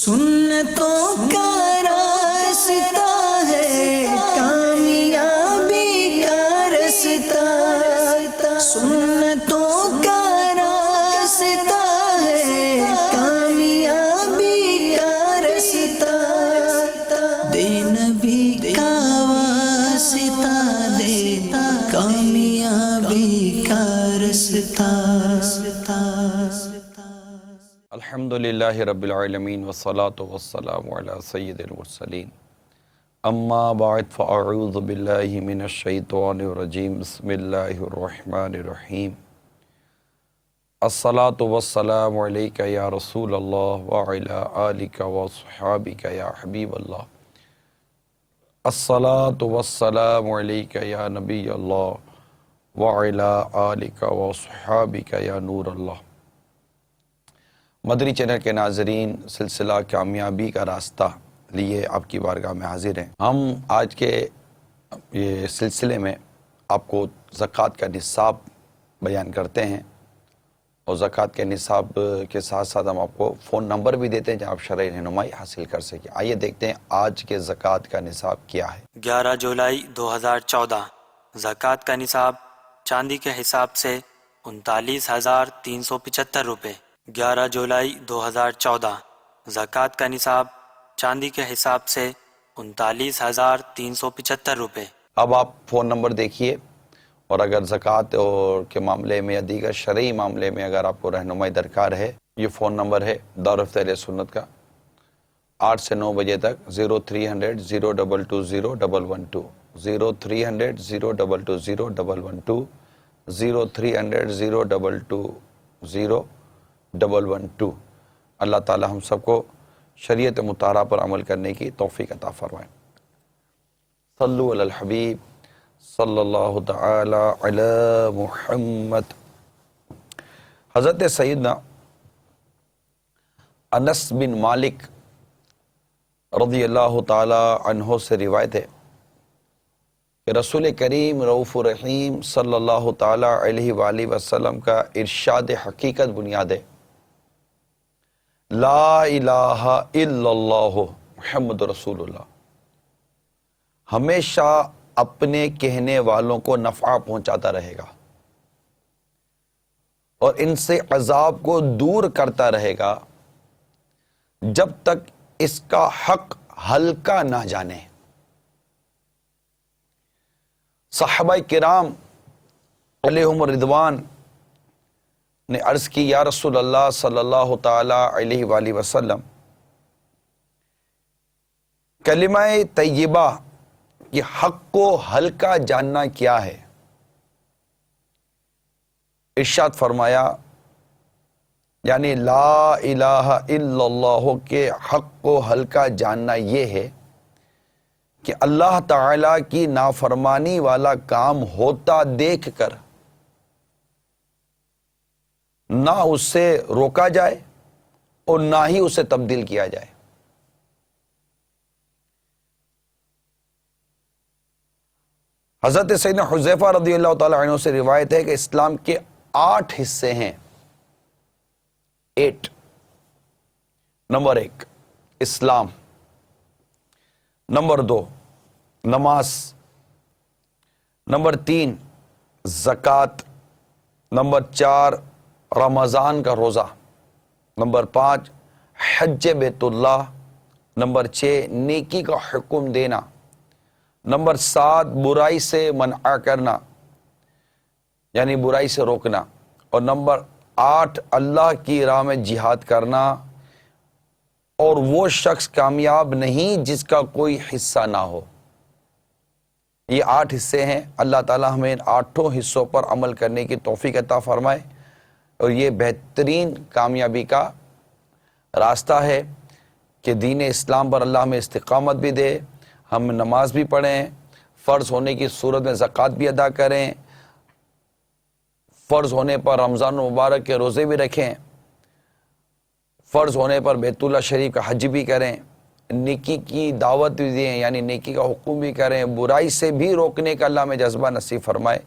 سنتوں کا راستہ ہے کامیابی کا راستہ، سنتوں کا راستہ ہے کامیابی کا راستہ، دے نبی کا واسطہ، دے کامیابی کا راستہ۔ الحمدللہ رب العالمین والصلاة والسلام علی سید المرسلین، اما بعد فاعوذ باللہ من الشیطان الرجیم، بسم اللہ الرحمن الرحیم۔ الصلاة والسلام علیک یا رسول اللہ وعلی آلک وصحابک یا حبیب اللہ، الصلاة والسلام علیک یا نبی اللہ وعلی آلک وصحابک یا نور اللہ۔ مدری چینل کے ناظرین، سلسلہ کامیابی کا راستہ لیے آپ کی بارگاہ میں حاضر ہیں۔ ہم آج کے یہ سلسلے میں آپ کو زکوٰۃ کا نصاب بیان کرتے ہیں، اور زکوٰۃ کے نصاب کے ساتھ ساتھ ہم آپ کو فون نمبر بھی دیتے ہیں جہاں آپ شرعی رہنمائی حاصل کر سکیں۔ آئیے دیکھتے ہیں آج کے زکوٰۃ کا نصاب کیا ہے۔ 11 جولائی 2014 زکوٰۃ کا نصاب چاندی کے حساب سے 39,375 روپے۔ 11 جولائی 2014 زکوٰۃ کا نصاب چاندی کے حساب سے 39,375 روپے۔ اب آپ فون نمبر دیکھیے، اور اگر زکوٰۃ اور کے معاملے میں یا دیگر شرعی معاملے میں اگر آپ کو رہنمائی درکار ہے، یہ فون نمبر ہے دارالفتہ اہل سنت کا، 8 سے 9 بجے تک، 0300-022-0112، 0300-022-0112، 0300-022-0112۔ اللہ تعالی ہم سب کو شریعت مطہرہ پر عمل کرنے کی توفیق عطا فرمائے۔ صلو علی الحبیب صلی اللہ تعالی علی محمد۔ حضرت سیدنا انس بن مالک رضی اللہ تعالی عنہ سے روایت ہے کہ رسول کریم رؤوف الرحیم صلی اللہ تعالی علیہ وآلہ وسلم کا ارشاد حقیقت بنیاد ہے، لا الہ الا اللہ محمد رسول اللہ، ہمیشہ اپنے کہنے والوں کو نفع پہنچاتا رہے گا اور ان سے عذاب کو دور کرتا رہے گا جب تک اس کا حق ہلکا نہ جانے۔ صحابہ کرام علیہم الرضوان نے عرض کی، یا رسول اللہ صلی اللہ تعالی علیہ وآلہ وسلم، کلمہ طیبہ کہ حق کو ہلکا جاننا کیا ہے؟ ارشاد فرمایا، یعنی لا الہ الا اللہ کے حق کو ہلکا جاننا یہ ہے کہ اللہ تعالیٰ کی نافرمانی والا کام ہوتا دیکھ کر نہ اسے روکا جائے اور نہ ہی اسے تبدیل کیا جائے۔ حضرت سیدنا حذیفہ رضی اللہ تعالی عنہ سے روایت ہے کہ اسلام کے 8 حصے ہیں۔ 8۔ نمبر 1 اسلام، نمبر 2 نماز، نمبر 3 زکوٰۃ، نمبر 4 رمضان کا روزہ، نمبر 5 حج بیت اللہ، نمبر 6 نیکی کا حکم دینا، نمبر 7 برائی سے منع کرنا یعنی برائی سے روکنا، اور نمبر 8 اللہ کی راہ میں جہاد کرنا، اور وہ شخص کامیاب نہیں جس کا کوئی حصہ نہ ہو۔ یہ 8 حصے ہیں۔ اللہ تعالی ہمیں ان 8 حصوں پر عمل کرنے کی توفیق عطا فرمائے، اور یہ بہترین کامیابی کا راستہ ہے کہ دین اسلام پر اللہ ہمیں استقامت بھی دے، ہم نماز بھی پڑھیں، فرض ہونے کی صورت میں زکوٰۃ بھی ادا کریں، فرض ہونے پر رمضان المبارک کے روزے بھی رکھیں، فرض ہونے پر بیت اللہ شریف کا حج بھی کریں، نیکی کی دعوت بھی دیں یعنی نیکی کا حکم بھی کریں، برائی سے بھی روکنے کا اللہ میں جذبہ نصیب فرمائے،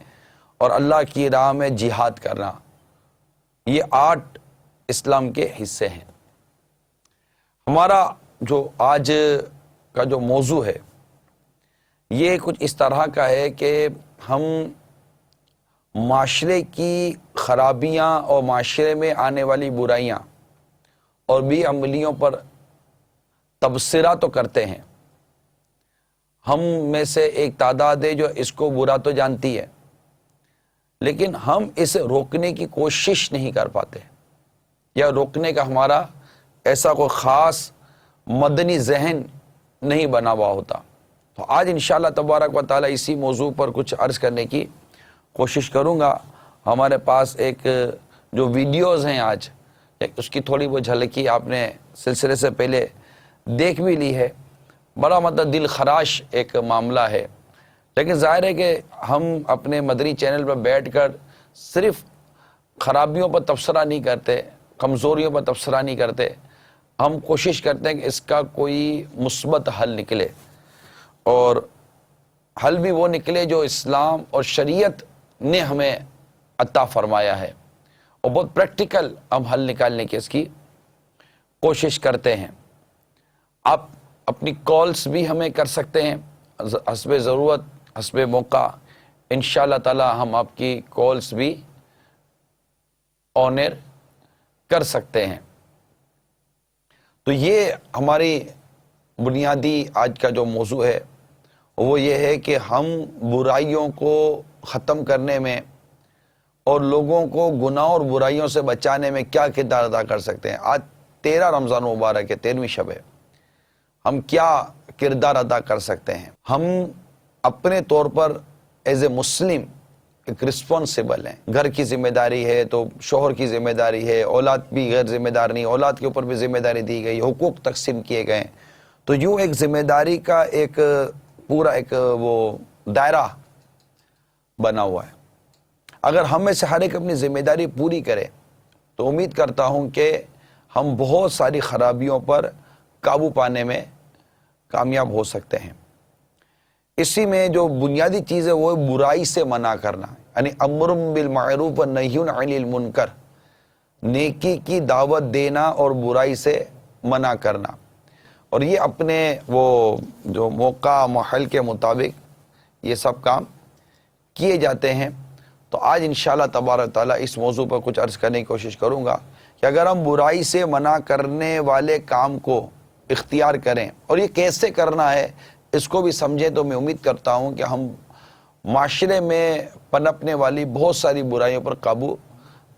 اور اللہ کی راہ میں جہاد کرنا۔ یہ 8 اسلام کے حصے ہیں۔ ہمارا جو آج کا جو موضوع ہے یہ کچھ اس طرح کا ہے کہ ہم معاشرے کی خرابیاں اور معاشرے میں آنے والی برائیاں اور بھی عملیوں پر تبصرہ تو کرتے ہیں. ہم میں سے ایک تعداد ہے جو اس کو برا تو جانتی ہے، لیکن ہم اسے روکنے کی کوشش نہیں کر پاتے، یا روکنے کا ہمارا ایسا کوئی خاص مدنی ذہن نہیں بنا ہوا ہوتا. تو آج انشاءاللہ تبارک و تعالی اسی موضوع پر کچھ عرض کرنے کی کوشش کروں گا. ہمارے پاس ایک جو ویڈیوز ہیں آج، اس کی تھوڑی وہ جھلکی آپ نے سلسلے سے پہلے دیکھ بھی لی ہے. بڑا مطلب دل خراش ایک معاملہ ہے، لیکن ظاہر ہے کہ ہم اپنے مدنی چینل پر بیٹھ کر صرف خرابیوں پر تبصرہ نہیں کرتے، کمزوریوں پر تبصرہ نہیں کرتے. ہم کوشش کرتے ہیں کہ اس کا کوئی مثبت حل نکلے، اور حل بھی وہ نکلے جو اسلام اور شریعت نے ہمیں عطا فرمایا ہے، اور بہت پریکٹیکل ہم حل نکالنے کی اس کی کوشش کرتے ہیں. آپ اپنی کالز بھی ہمیں کر سکتے ہیں حسب ضرورت، حسب موقع. انشاءاللہ تعالی ہم آپ کی کالز بھی آن ایئر کر سکتے ہیں. تو یہ ہماری بنیادی آج کا جو موضوع ہے وہ یہ ہے کہ ہم برائیوں کو ختم کرنے میں اور لوگوں کو گناہ اور برائیوں سے بچانے میں کیا کردار ادا کر سکتے ہیں. آج 13 رمضان مبارک ہے، 13ویں شب ہے. ہم کیا کردار ادا کر سکتے ہیں؟ ہم اپنے طور پر ایز اے مسلم ایک رسپانسیبل ہیں. گھر کی ذمہ داری ہے تو شوہر کی ذمہ داری ہے، اولاد بھی غیر ذمہ دار نہیں، اولاد کے اوپر بھی ذمہ داری دی گئی، حقوق تقسیم کیے گئے. تو یوں ایک ذمہ داری کا ایک پورا ایک وہ دائرہ بنا ہوا ہے. اگر ہم میں سے ہر ایک اپنی ذمہ داری پوری کرے تو امید کرتا ہوں کہ ہم بہت ساری خرابیوں پر قابو پانے میں کامیاب ہو سکتے ہیں. اسی میں جو بنیادی چیز ہے وہ برائی سے منع کرنا، یعنی امر بالمعروف و نہی عن المنکر، نیکی کی دعوت دینا اور برائی سے منع کرنا. اور یہ اپنے وہ جو موقع محل کے مطابق یہ سب کام کیے جاتے ہیں. تو آج انشاءاللہ تبارک تعالیٰ اس موضوع پر کچھ عرض کرنے کی کوشش کروں گا کہ اگر ہم برائی سے منع کرنے والے کام کو اختیار کریں اور یہ کیسے کرنا ہے اس کو بھی سمجھیں، تو میں امید کرتا ہوں کہ ہم معاشرے میں پنپنے والی بہت ساری برائیوں پر قابو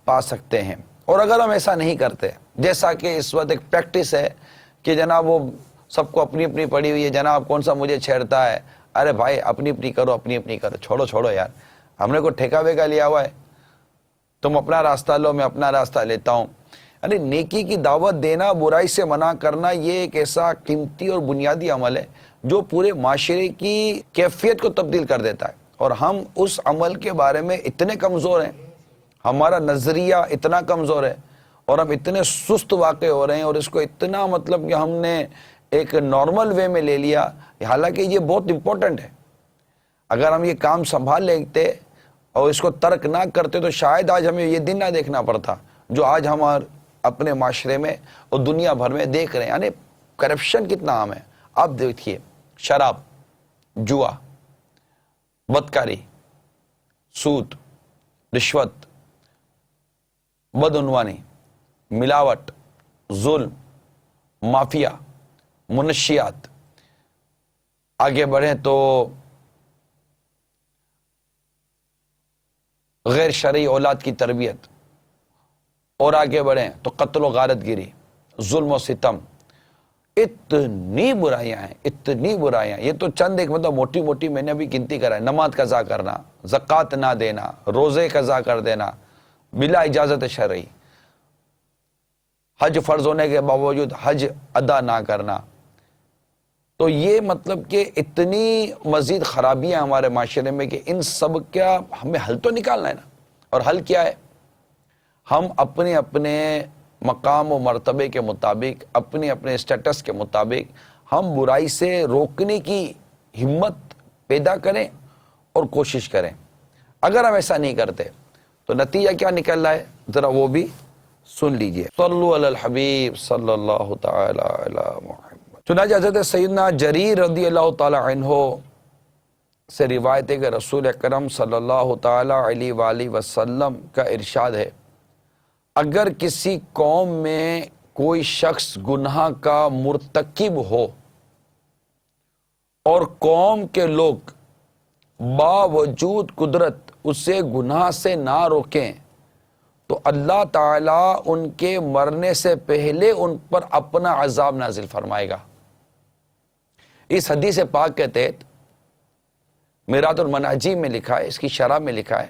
پا سکتے ہیں. اور اگر ہم ایسا نہیں کرتے، جیسا کہ اس وقت ایک پریکٹس ہے کہ جناب وہ سب کو اپنی اپنی پڑی ہوئی ہے، جناب کون سا مجھے چھیڑتا ہے، ارے بھائی اپنی اپنی کرو، اپنی اپنی کرو، چھوڑو یار، ہم نے کوئی ٹھیکہ ویکا لیا ہوا ہے؟ تم اپنا راستہ لو، میں اپنا راستہ لیتا ہوں. یعنی نیکی کی دعوت دینا، برائی سے منع کرنا، یہ ایک ایسا قیمتی اور بنیادی عمل ہے جو پورے معاشرے کی کیفیت کو تبدیل کر دیتا ہے. اور ہم اس عمل کے بارے میں اتنے کمزور ہیں، ہمارا نظریہ اتنا کمزور ہے، اور ہم اتنے سست واقع ہو رہے ہیں، اور اس کو اتنا مطلب کہ ہم نے ایک نارمل وے میں لے لیا، حالانکہ یہ بہت امپورٹنٹ ہے. اگر ہم یہ کام سنبھال لیتے اور اس کو ترک نہ کرتے تو شاید آج ہمیں یہ دن نہ دیکھنا پڑتا جو آج ہم اپنے معاشرے میں اور دنیا بھر میں دیکھ رہے ہیں. یعنی کرپشن کتنا عام ہے. آپ دیکھیے، شراب، جوا، بدکاری، سود، رشوت، بدعنوانی، ملاوٹ، ظلم، مافیا، منشیات. آگے بڑھیں تو غیر شرعی اولاد کی تربیت، اور آگے بڑھیں تو قتل و غارت گیری، ظلم و ستم. اتنی برائیاں ہیں، اتنی برائیاں. یہ تو چند ایک مطلب موٹی موٹی میں نے ابھی گنتی کرا ہے. نماز قضا کرنا، زکوٰۃ نہ دینا، روزے قضا کر دینا بلا اجازت شرعی، حج فرض ہونے کے باوجود حج ادا نہ کرنا. تو یہ مطلب کہ اتنی مزید خرابیاں ہمارے معاشرے میں کہ ان سب کا ہمیں حل تو نکالنا ہے نا. اور حل کیا ہے؟ ہم اپنے اپنے مقام و مرتبے کے مطابق، اپنے اپنے اسٹیٹس کے مطابق ہم برائی سے روکنے کی ہمت پیدا کریں اور کوشش کریں. اگر ہم ایسا نہیں کرتے تو نتیجہ کیا نکل رہا ہے ذرا وہ بھی سن لیجئے، صلو علی الحبیب صلی اللہ تعالی علی محمد۔ چنانچہ حضرت سیدنا جریر رضی اللہ تعالی عنہ سے روایت ہے کہ رسول اکرم صلی اللہ تعالی علیہ وآلہ وسلم کا ارشاد ہے، اگر کسی قوم میں کوئی شخص گناہ کا مرتکب ہو اور قوم کے لوگ باوجود قدرت اسے گناہ سے نہ روکیں تو اللہ تعالیٰ ان کے مرنے سے پہلے ان پر اپنا عذاب نازل فرمائے گا۔ اس حدیث پاک کے تحت میرات المناجی میں لکھا ہے، اس کی شرح میں لکھا ہے،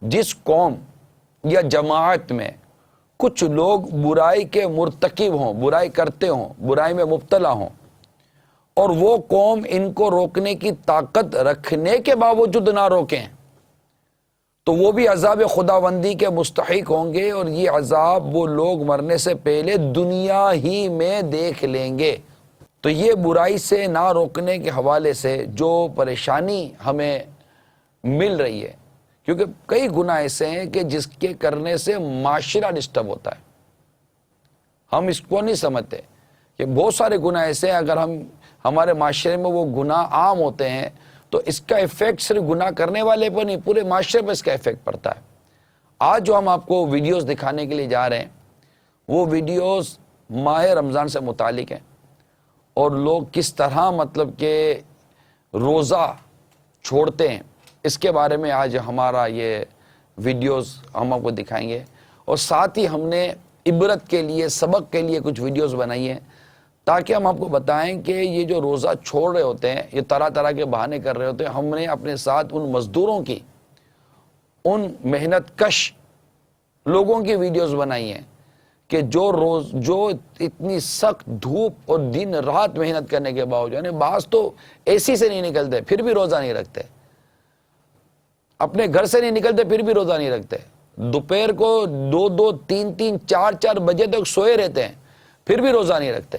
جس قوم یا جماعت میں کچھ لوگ برائی کے مرتکب ہوں، برائی کرتے ہوں، برائی میں مبتلا ہوں، اور وہ قوم ان کو روکنے کی طاقت رکھنے کے باوجود نہ روکیں تو وہ بھی عذاب خداوندی کے مستحق ہوں گے، اور یہ عذاب وہ لوگ مرنے سے پہلے دنیا ہی میں دیکھ لیں گے۔ تو یہ برائی سے نہ روکنے کے حوالے سے جو پریشانی ہمیں مل رہی ہے، کیونکہ کئی گناہ ایسے ہیں کہ جس کے کرنے سے معاشرہ ڈسٹرب ہوتا ہے، ہم اس کو نہیں سمجھتے کہ بہت سارے گناہ ایسے ہیں اگر ہمارے معاشرے میں وہ گناہ عام ہوتے ہیں تو اس کا ایفیکٹ صرف گناہ کرنے والے پر نہیں، پورے معاشرے پر اس کا ایفیکٹ پڑتا ہے۔ آج جو ہم آپ کو ویڈیوز دکھانے کے لیے جا رہے ہیں وہ ویڈیوز ماہ رمضان سے متعلق ہیں، اور لوگ کس طرح مطلب کہ روزہ چھوڑتے ہیں اس کے بارے میں آج ہمارا یہ ویڈیوز ہم آپ کو دکھائیں گے، اور ساتھ ہی ہم نے عبرت کے لیے، سبق کے لیے کچھ ویڈیوز بنائی ہیں تاکہ ہم آپ کو بتائیں کہ یہ جو روزہ چھوڑ رہے ہوتے ہیں، یہ طرح طرح کے بہانے کر رہے ہوتے ہیں، ہم نے اپنے ساتھ ان مزدوروں کی، ان محنت کش لوگوں کی ویڈیوز بنائی ہیں کہ جو اتنی سخت دھوپ اور دن رات محنت کرنے کے باوجود، یعنی بعض تو اے سی سے نہیں نکلتے پھر بھی روزہ نہیں رکھتے، اپنے گھر سے نہیں نکلتے پھر بھی روزہ نہیں رکھتے، دوپہر کو 2 3 4 بجے تک سوئے رہتے ہیں پھر بھی روزہ نہیں رکھتے،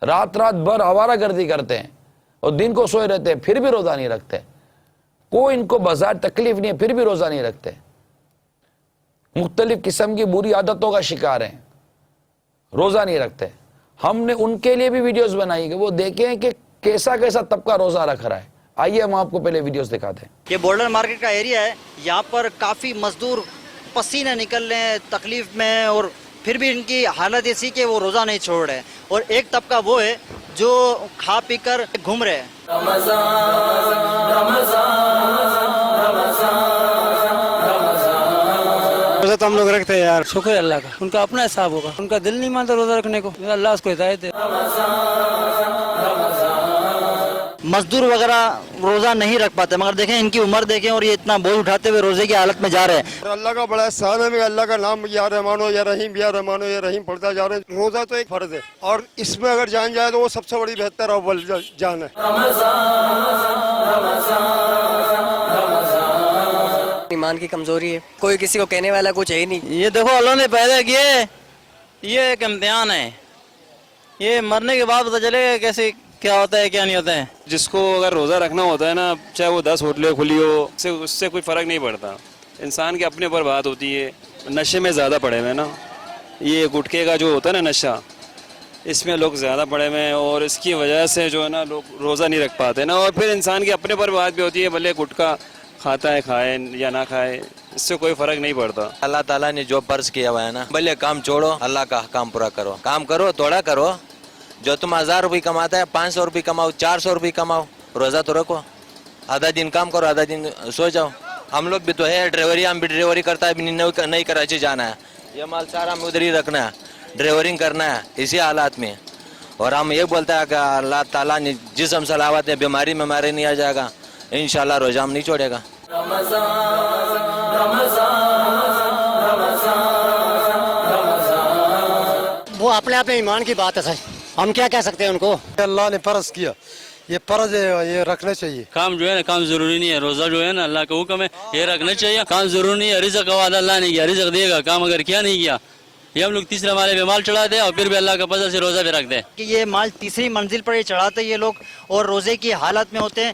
رات بھر آوارہ گردی کرتے ہیں اور دن کو سوئے رہتے ہیں پھر بھی روزہ نہیں رکھتے، کوئی ان کو بظاہر تکلیف نہیں ہے پھر بھی روزہ نہیں رکھتے، مختلف قسم کی بری عادتوں کا شکار ہیں، روزہ نہیں رکھتے۔ ہم نے ان کے لیے بھی ویڈیوز بنائی کہ وہ دیکھیں کہ کیسا کیسا طبقہ روزہ رکھ رہا ہے۔ آئیے ہم آپ کو پہلے ویڈیوز دکھاتے ہیں۔ یہ بورڈر مارکیٹ کا ایریا ہے، یہاں پر کافی مزدور پسینہ نکل رہے ہیں تکلیف میں، اور پھر بھی ان کی حالت ایسی کہ وہ روزہ نہیں چھوڑ رہے، اور ایک طبقہ وہ ہے جو کھا پی کر گھوم رہے ہیں۔ روزہ تو ہم لوگ رکھتے ہیں یار، شکر ہے اللہ کا، ان کا اپنا حساب ہوگا، ان کا دل نہیں مانتا روزہ رکھنے کو، اللہ اس کو ہدایت دے۔ مزدور وغیرہ روزہ نہیں رکھ پاتے، مگر دیکھیں ان کی عمر دیکھیں اور یہ اتنا بوجھ اٹھاتے ہوئے روزے کی حالت میں جا رہے ہیں۔ اللہ کا بڑا احسان ہے، اللہ کا نام یا رحمان یا رحیم یا رحمان یا رحیم پڑھتا جا رہے ہیں۔ روزہ تو ایک فرض ہے، اور اس میں اگر جان جائے تو وہ سب سے بڑی بہتر اول جان ہے۔ ایمان کی کمزوری ہے، کوئی کسی کو کہنے والا کچھ ہے ہی نہیں۔ یہ دیکھو اللہ نے پیدا کیے، یہ ایک امتحان ہے، یہ مرنے کے بعد پتہ چلے گا کیسے کیا ہوتا ہے کیا نہیں ہوتا ہے۔ جس کو اگر روزہ رکھنا ہوتا ہے نا، چاہے وہ 10 ہوٹلیں کھلی ہو، اس سے کوئی فرق نہیں پڑتا، انسان کے اپنے پر بات ہوتی ہے۔ نشے میں زیادہ پڑے ہوئے نا، یہ گٹکے کا جو ہوتا ہے نا نشہ، اس میں لوگ زیادہ پڑے ہوئے ہیں، اور اس کی وجہ سے جو ہے نا لوگ روزہ نہیں رکھ پاتے نا، اور پھر انسان کے اپنے پر بات بھی ہوتی ہے، بھلے گٹکا کھاتا ہے کھائے یا نہ کھائے، اس سے کوئی فرق نہیں پڑتا۔ اللہ تعالیٰ نے جو فرض کیا ہوا ہے نا، بھلے کام چھوڑو، اللہ کا کام پورا کرو، کام کرو تھوڑا کرو، جو تم 1000 روپے کماتا ہے 500 روپے کماؤ، 400 روپے کماؤ، روزہ تو رکھو، آدھا دن کام کرو آدھا دن سو جاؤ۔ ہم لوگ بھی تو ہے ڈرائیوری، ہم بھی ڈرائیوری کرتا ہے، نئی کراچی جانا ہے، یہ مال سارا ہم ادھر ہی رکھنا ہے، ڈرائیورنگ کرنا ہے اسی حالات میں، اور ہم یہ بولتے ہیں کہ اللہ تعالیٰ نے جسم سلاوت ہے، بیماری میں مارے نہیں آ جائے گا، انشاءاللہ روزہ ہم نہیں چھوڑے گا۔ وہ اپنے آپ میں ایمان کی بات ہے سر، ہم کیا کہہ سکتے ہیں ان کو؟ اللہ نے فرض کیا، یہ فرض ہے، یہ رکھنا چاہیے۔ کام جو ہے نا کام ضروری نہیں ہے، روزہ جو ہے نا اللہ کا حکم ہے، یہ رکھنا چاہیے، کام ضروری نہیں ہے، رزق کا وعدہ اللہ نے کیا، رزق دے گا، کام اگر کیا نہیں کیا، یہ ہم لوگ تیسرے مالے پہ مال چڑھاتے ہیں اور پھر بھی اللہ کا فضل سے روزہ بھی رکھتے ہیں کہ یہ مال تیسری منزل پر یہ چڑھاتے یہ لوگ اور روزے کی حالت میں ہوتے ہیں۔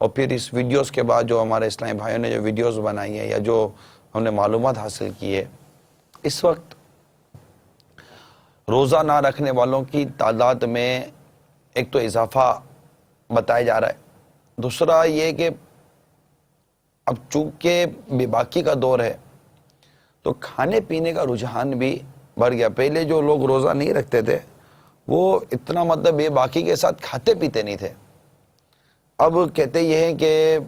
اور پھر اس ویڈیوز کے بعد جو ہمارے اسلامی بھائیوں نے جو ویڈیوز بنائی ہیں یا جو ہم نے معلومات حاصل کی ہے، اس وقت روزہ نہ رکھنے والوں کی تعداد میں ایک تو اضافہ بتایا جا رہا ہے، دوسرا یہ کہ اب چونکہ بے باکی کا دور ہے تو کھانے پینے کا رجحان بھی بڑھ گیا۔ پہلے جو لوگ روزہ نہیں رکھتے تھے وہ اتنا مطلب بے باکی کے ساتھ کھاتے پیتے نہیں تھے، اب کہتے یہ ہیں کہ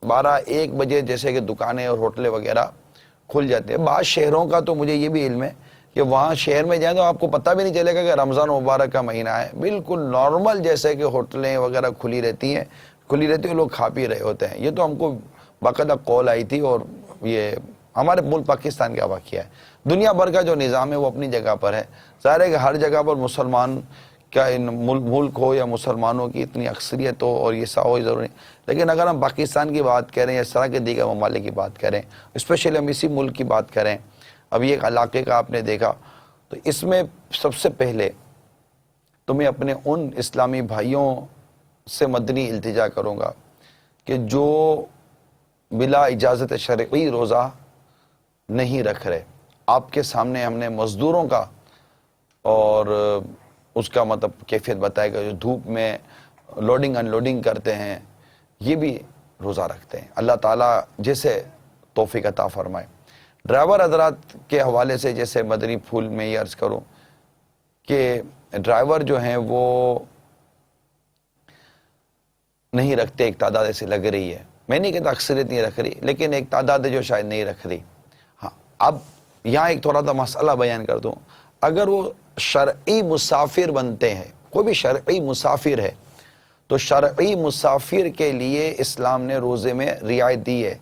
12-1 بجے جیسے کہ دکانیں اور ہوٹلیں وغیرہ کھل جاتے ہیں۔ بعض شہروں کا تو مجھے یہ بھی علم ہے کہ وہاں شہر میں جائیں تو آپ کو پتہ بھی نہیں چلے گا کہ رمضان مبارک کا مہینہ ہے، بالکل نارمل جیسے کہ ہوٹلیں وغیرہ کھلی رہتی ہیں لوگ کھا پی رہے ہوتے ہیں۔ یہ تو ہم کو باقاعدہ کال آئی تھی، اور یہ ہمارے ملک پاکستان کا واقعہ ہے۔ دنیا بھر کا جو نظام ہے وہ اپنی جگہ پر ہے، ظاہر ہے کہ ہر جگہ پر مسلمان کا ملک ہو یا مسلمانوں کی اتنی اکثریت ہو اور یہ سا ہو ضروری، لیکن اگر ہم پاکستان کی بات کریں یا اس طرح کے دیگر ممالک کی بات کریں، اسپیشلی ہم اسی ملک کی بات کریں، اب یہ ایک علاقے کا آپ نے دیکھا، تو اس میں سب سے پہلے تو میں اپنے ان اسلامی بھائیوں سے مدنی التجا کروں گا کہ جو بلا اجازت شرعی روزہ نہیں رکھ رہے۔ آپ کے سامنے ہم نے مزدوروں کا اور اس کا مطلب کیفیت بتائے گا، جو دھوپ میں لوڈنگ ان لوڈنگ کرتے ہیں، یہ بھی روزہ رکھتے ہیں۔ اللہ تعالیٰ جیسے توفیق عطا فرمائے۔ ڈرائیور حضرات کے حوالے سے جیسے مدنی پھول میں یہ عرض کروں کہ ڈرائیور جو ہیں وہ نہیں رکھتے، ایک تعداد ایسی لگ رہی ہے، میں نہیں کہتا اکثریت نہیں رکھ رہی، لیکن ایک تعداد ہے جو شاید نہیں رکھ رہی۔ ہاں، اب یہاں ایک تھوڑا سا مسئلہ بیان کر دوں، اگر وہ شرعی مسافر بنتے ہیں، کوئی بھی شرعی مسافر ہے، تو شرعی مسافر کے لیے اسلام نے روزے میں رعایت دی ہے۔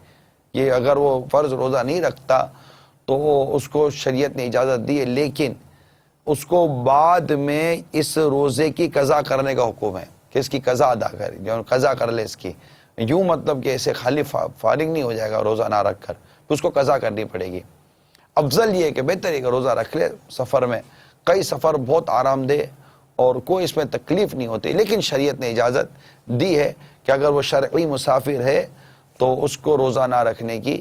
یہ اگر وہ فرض روزہ نہیں رکھتا تو اس کو شریعت نے اجازت دی ہے، لیکن اس کو بعد میں اس روزے کی قضا کرنے کا حکم ہے کہ اس کی قضا ادا کرے، جو قضا کر لے اس کی، یوں مطلب کہ ایسے خالی فارغ نہیں ہو جائے گا روزہ نہ رکھ کر، اس کو قضا کرنی پڑے گی۔ افضل یہ ہے کہ بہتر ہے کہ روزہ رکھ لے سفر میں، کئی سفر بہت آرام دہ اور کوئی اس میں تکلیف نہیں ہوتی، لیکن شریعت نے اجازت دی ہے کہ اگر وہ شرعی مسافر ہے تو اس کو روزہ نہ رکھنے کی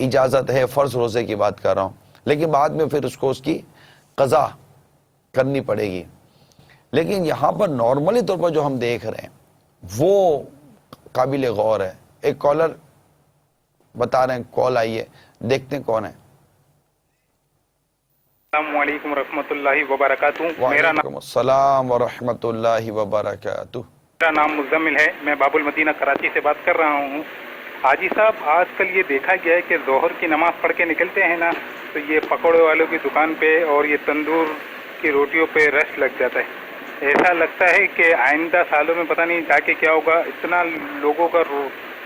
اجازت ہے، فرض روزے کی بات کر رہا ہوں، لیکن بعد میں پھر اس کو اس کی قضا کرنی پڑے گی۔ لیکن یہاں پر نارملی طور پر جو ہم دیکھ رہے ہیں وہ قابل غور ہے۔ ایک کالر بتا رہے ہیں، کال آئی ہے، دیکھتے ہیں کون ہے۔ السلام علیکم ورحمۃ اللہ وبرکاتہ۔ وعلیکم السلام ورحمۃ اللہ وبرکاتہ۔ میرا نام مزمل ہے، میں باب المدینہ کراچی سے بات کر رہا ہوں۔ حاجی صاحب، آج کل یہ دیکھا گیا ہے کہ ظہر کی نماز پڑھ کے نکلتے ہیں نا، تو یہ پکوڑے والوں کی دکان پہ اور یہ تندور کی روٹیوں پہ رش لگ جاتا ہے۔ ایسا لگتا ہے کہ آئندہ سالوں میں پتہ نہیں جا کے کیا ہوگا، اتنا لوگوں کا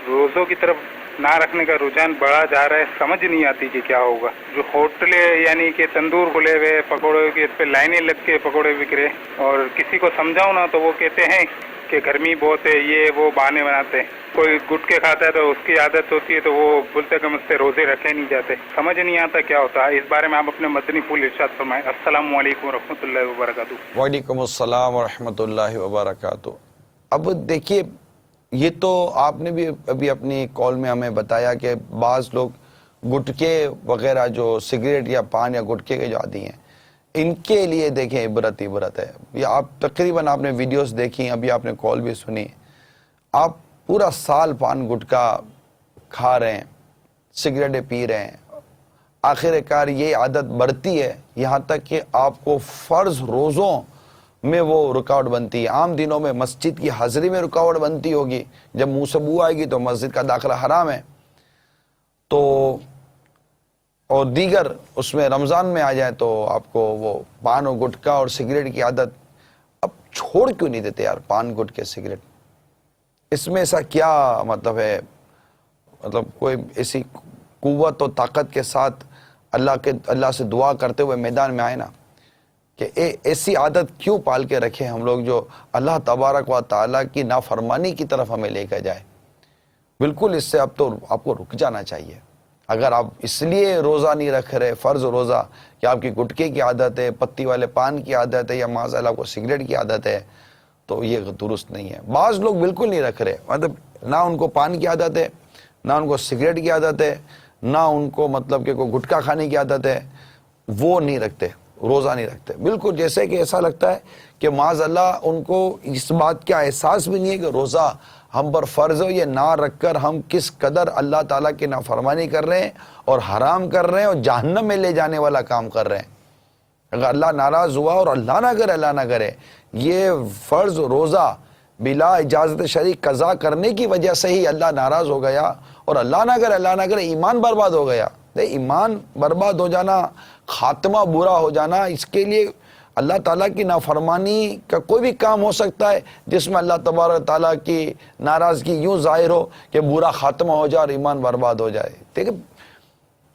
روزوں کی طرف نہ رکھنے کا رجحان بڑھا جا رہا ہے، سمجھ نہیں آتی کہ کیا ہوگا۔ جو ہوٹلیں یعنی کہ تندور کھلے ہوئے، پکوڑے کے اس پہ لائنیں لگ کے پکوڑے بک رہے، اور کسی کو سمجھاؤ نا تو وہ کہتے ہیں کہ گرمی بہت ہے، یہ وہ بہانے بناتے ہیں۔ کوئی گٹکے کھاتا ہے تو اس کی عادت ہوتی ہے تو وہ بولتے کہ مجھ سے روزے رکھے نہیں جاتے، سمجھ نہیں آتا کیا ہوتا ہے۔ اس بارے میں آپ اپنے مدنی پھول ارشاد فرمائیں۔ السلام علیکم ورحمۃ اللہ وبرکاتہ۔ وعلیکم السلام ورحمۃ اللہ وبرکاتہ۔ اب دیکھیے، یہ تو آپ نے بھی ابھی اپنی کال میں ہمیں بتایا کہ بعض لوگ گٹکے وغیرہ جو سگریٹ یا پان یا گٹکے کے جو عادی ہیں، ان کے لیے دیکھیں عبرت ہے۔ یہ آپ تقریباً آپ نے ویڈیوز دیکھی، ابھی آپ نے کال بھی سنی، آپ پورا سال پان گٹکا کھا رہے ہیں، سگریٹیں پی رہے ہیں، آخر کار یہ عادت بڑھتی ہے یہاں تک کہ آپ کو فرض روزوں میں وہ رکاوٹ بنتی ہے۔ عام دنوں میں مسجد کی حاضری میں رکاوٹ بنتی ہوگی، جب منہ سے بو آئے گی تو مسجد کا داخلہ حرام ہے، تو اور دیگر اس میں رمضان میں آ جائے تو آپ کو وہ پان اور گٹکا اور سگریٹ کی عادت اب چھوڑ کیوں نہیں دیتے یار؟ پان گٹکے سگریٹ، اس میں ایسا کیا مطلب ہے؟ مطلب کوئی ایسی قوت و طاقت کے ساتھ اللہ سے دعا کرتے ہوئے میدان میں آئے نا کہ ایسی عادت کیوں پال کے رکھے ہم لوگ جو اللہ تبارک و تعالیٰ کی نافرمانی کی طرف ہمیں لے کر جائے۔ بالکل اس سے اب تو آپ کو رک جانا چاہیے۔ اگر آپ اس لیے روزہ نہیں رکھ رہے فرض روزہ کہ آپ کی گٹکے کی عادت ہے، پتی والے پان کی عادت ہے، یا معاذ اللہ کو سگریٹ کی عادت ہے، تو یہ درست نہیں ہے۔ بعض لوگ بالکل نہیں رکھ رہے، مطلب نہ ان کو پان کی عادت ہے، نہ ان کو سگریٹ کی عادت ہے، نہ ان کو مطلب کہ کوئی گٹکا کھانے کی عادت ہے، وہ نہیں رکھتے، روزہ نہیں رکھتے. بالکل جیسے کہ ایسا لگتا ہے کہ معاذ اللہ ان کو اس بات کا احساس بھی نہیں ہے کہ روزہ ہم پر فرض ہو. یہ نہ رکھ کر ہم کس قدر اللہ تعالیٰ کی نافرمانی کر رہے ہیں اور حرام کر رہے ہیں اور جہنم میں لے جانے والا کام کر رہے ہیں. اگر اللہ ناراض ہوا اور اللہ نہ کرے یہ فرض روزہ بلا اجازت شرعی قضا کرنے کی وجہ سے ہی اللہ ناراض ہو گیا، اور اللہ نہ کرے ایمان برباد ہو گیا. ایمان برباد ہو جانا، خاتمہ برا ہو جانا، اس کے لیے اللہ تعالیٰ کی نافرمانی کا کوئی بھی کام ہو سکتا ہے جس میں اللہ تبارک تعالیٰ کی ناراضگی یوں ظاہر ہو کہ برا خاتمہ ہو جائے اور ایمان برباد ہو جائے. دیکھیں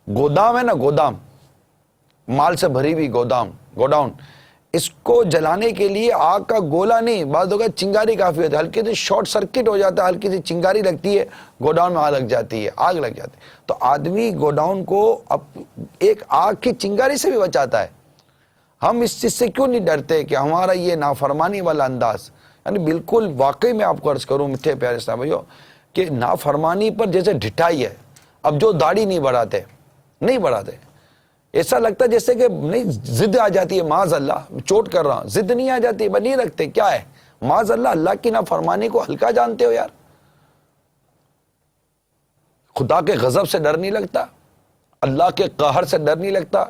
گودام ہے نا، گودام مال سے بھری ہوئی گوڈاؤن، اس کو جلانے کے لیے آگ کا گولا نہیں، بعض اوقات چنگاری کافی ہوتی ہے. ہلکی سی شارٹ سرکٹ ہو جاتا ہے، ہلکی سی چنگاری لگتی ہے، گوڈاؤن میں آگ لگ جاتی ہے. تو آدمی گوڈاؤن کو ایک آگ کی چنگاری سے بھی بچاتا ہے. ہم اس چیز سے کیوں نہیں ڈرتے کہ ہمارا یہ نافرمانی والا انداز، یعنی بالکل واقعی میں آپ کو عرض کروں میٹھے پیارے اسلام بھائیو کہ نافرمانی پر جیسے ڈھٹائی ہے. اب جو داڑھی نہیں بڑھاتے ایسا لگتا ہے جیسے کہ نہیں، ضد آ جاتی ہے، معاذ اللہ چوٹ کر رہا ہوں، ضد نہیں آ جاتی، نہیں رکھتے. کیا ہے معاذ اللہ کی نافرمانی کو ہلکا جانتے ہو یار. خدا کے غضب سے ڈر نہیں لگتا، اللہ کے قہر سے ڈر نہیں لگتا.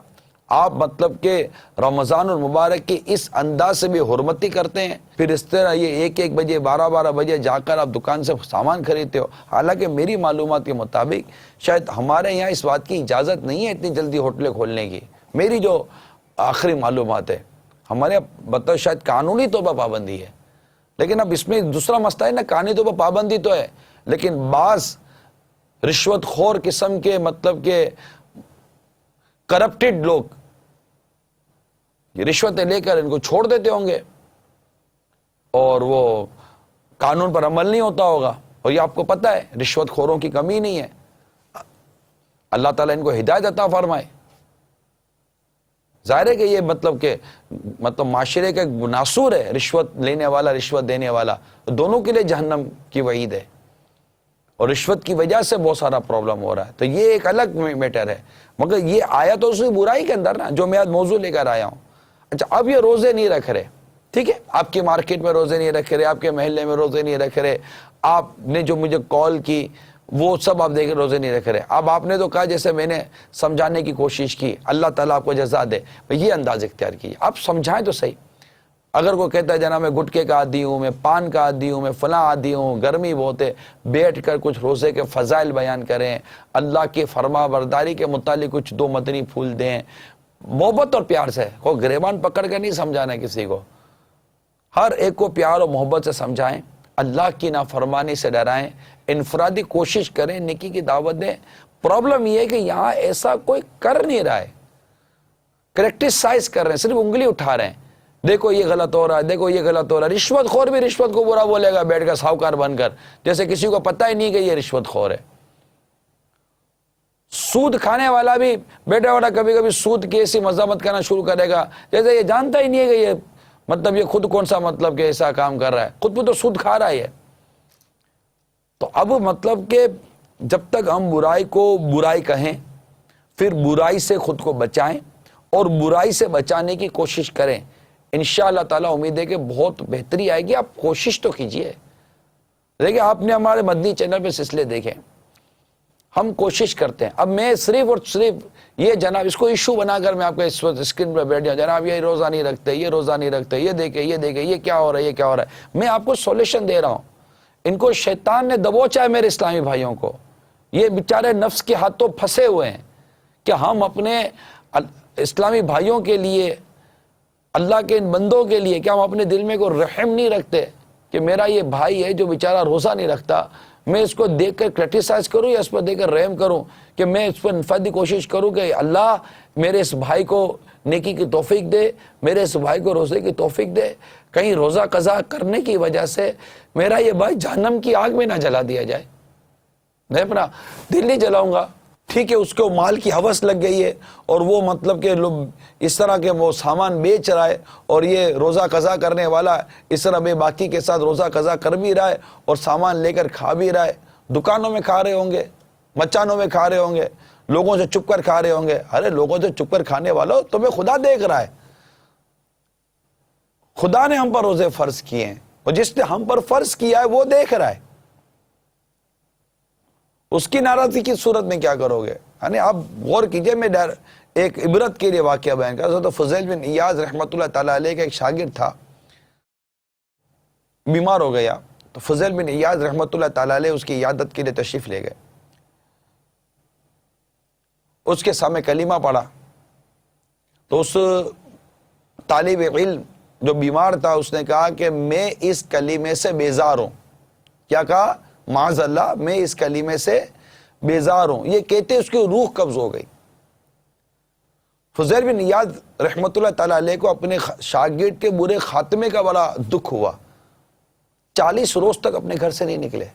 آپ مطلب کہ رمضان المبارک کی اس انداز سے بھی حرمتی کرتے ہیں، پھر اس طرح یہ 1 بجے 12 بجے جا کر آپ دکان سے سامان خریدتے ہو. حالانکہ میری معلومات کے مطابق شاید ہمارے یہاں اس بات کی اجازت نہیں ہے اتنی جلدی ہوٹلیں کھولنے کی. میری جو آخری معلومات ہے ہمارے یہاں بتاؤ شاید قانونی طور پر پابندی ہے، لیکن اب اس میں دوسرا مسئلہ ہے نا، قانونی طور پر پابندی تو ہے لیکن بعض رشوت خور قسم کے مطلب کہ کرپٹڈ لوگ یہ رشوتیں لے کر ان کو چھوڑ دیتے ہوں گے اور وہ قانون پر عمل نہیں ہوتا ہوگا. اور یہ آپ کو پتہ ہے رشوت خوروں کی کمی نہیں ہے. اللہ تعالیٰ ان کو ہدایت عطا فرمائے. ظاہر ہے کہ یہ مطلب معاشرے کا ایک ناسور ہے، رشوت لینے والا رشوت دینے والا، دونوں کے لیے جہنم کی وعید ہے اور رشوت کی وجہ سے بہت سارا پرابلم ہو رہا ہے. تو یہ ایک الگ میٹر ہے، مگر یہ آیا تو اسی برائی کے اندر نا جو میں آج موضوع لے کر آیا ہوں. اچھا اب یہ روزے نہیں رکھ رہے، ٹھیک ہے، آپ کی مارکیٹ میں روزے نہیں رکھ رہے، آپ کے محلے میں روزے نہیں رکھ رہے، آپ نے جو مجھے کال کی وہ سب آپ دیکھ روزے نہیں رکھ رہے. اب آپ نے تو کہا جیسے میں نے سمجھانے کی کوشش کی، اللہ تعالیٰ آپ کو جزا دے، یہ انداز اختیار کیجیے. آپ سمجھائیں تو صحیح. اگر کوئی کہتا ہے جناب میں گٹکے کا عادی ہوں، میں پان کا عادی ہوں، میں فلاں عادی ہوں، گرمی بہت ہے، بیٹھ کر کچھ روزے کے فضائل بیان کریں، اللہ کی فرما برداری کے متعلق کچھ 2 مدنی پھول دیں، محبت اور پیار سے. کوئی گریبان پکڑ کے نہیں سمجھانا ہے کسی کو، ہر ایک کو پیار اور محبت سے سمجھائیں، اللہ کی نافرمانی سے ڈرائیں، انفرادی کوشش کریں، نیکی کی دعوت دیں. پرابلم یہ ہے کہ یہاں ایسا کوئی کر نہیں رہا ہے، کریکٹیسائز کر رہے ہیں، صرف انگلی اٹھا رہے ہیں، دیکھو یہ غلط ہو رہا ہے، دیکھو یہ غلط ہو رہا ہے. رشوت خور بھی رشوت کو برا بولے گا بیٹھ کر ساہوکار بن کر، جیسے کسی کو پتہ ہی نہیں کہ یہ رشوت خور ہے. سود کھانے والا بھی بیٹا بیٹا کبھی کبھی سود کی ایسی مذمت کرنا شروع کرے گا جیسے یہ جانتا ہی نہیں ہے کہ یہ خود کون سا کہ ایسا کام کر رہا ہے، خود بھی تو سود کھا رہا ہے. تو اب کہ جب تک ہم برائی کو برائی کہیں، پھر برائی سے خود کو بچائیں اور برائی سے بچانے کی کوشش کریں، انشاءاللہ تعالیٰ امید ہے کہ بہت بہتری آئے گی. آپ کوشش تو کیجئے. دیکھیں آپ نے ہمارے مدنی چینل پہ سلسلے دیکھیں، ہم کوشش کرتے ہیں. اب میں صرف اور صرف یہ جناب اس کو ایشو بنا کر میں آپ کو اس وقت اسکرین پہ بیٹھ جاؤں، جناب یہ روزہ نہیں رکھتے، یہ روزہ نہیں رکھتے، یہ دیکھیں یہ کیا ہو رہا ہے، یہ کیا ہو رہا ہے. میں آپ کو سولوشن دے رہا ہوں. ان کو شیطان نے دبوچا ہے میرے اسلامی بھائیوں کو. یہ بیچارے نفس کے ہاتھوں پھنسے ہوئے ہیں کہ ہم اپنے اسلامی بھائیوں کے لیے، اللہ کے ان بندوں کے لیے، کیا ہم اپنے دل میں کوئی رحم نہیں رکھتے کہ میرا یہ بھائی ہے جو بیچارہ روزہ نہیں رکھتا، میں اس کو دیکھ کر کرٹیسائز کروں یا اس پر دیکھ کر رحم کروں، کہ میں اس پر انفرادی کوشش کروں کہ اللہ میرے اس بھائی کو نیکی کی توفیق دے، میرے اس بھائی کو روزے کی توفیق دے، کہیں روزہ قضا کرنے کی وجہ سے میرا یہ بھائی جہنم کی آگ میں نہ جلا دیا جائے. میں اپنا دل نہیں جلاؤں گا، ٹھیک ہے، اس کو مال کی ہوس لگ گئی ہے اور وہ مطلب کہ لوگ اس طرح کے وہ سامان بیچ رہا ہے اور یہ روزہ قضا کرنے والا اس طرح بے باکی کے ساتھ روزہ قضا کر بھی رہا ہے اور سامان لے کر کھا بھی رہا ہے. دکانوں میں کھا رہے ہوں گے، مچانوں میں کھا رہے ہوں گے، لوگوں سے چھپ کر کھا رہے ہوں گے. ارے لوگوں سے چھپ کر کھانے والوں، تمہیں خدا دیکھ رہا ہے. خدا نے ہم پر روزے فرض کیے ہیں اور جس نے ہم پر فرض کیا ہے وہ دیکھ رہا ہے. اس کی ناراضگی کی صورت میں کیا کرو گے؟ یعنی آپ غور کیجئے. میں ایک عبرت کے لیے واقعہ بیان کر رہا تھا. فضیل بن ایاز رحمۃ اللہ تعالیٰ علیہ کا ایک شاگرد تھا، بیمار ہو گیا. تو فضیل بن ایاز رحمۃ اللہ تعالیٰ علیہ اس کی عیادت کے لیے تشریف لے گئے. اس کے سامنے کلمہ پڑھا تو اس طالب علم جو بیمار تھا اس نے کہا کہ میں اس کلمے سے بیزار ہوں. کیا کہا؟ معاذ اللہ، میں اس کلمے سے بیزار ہوں. یہ کہتے اس کی روح قبض ہو گئی. فضیل بن ایاز رحمۃ اللہ تعالیٰ علیہ کو اپنے شاگرد کے برے خاتمے کا بڑا دکھ ہوا. 40 روز تک اپنے گھر سے نہیں نکلے.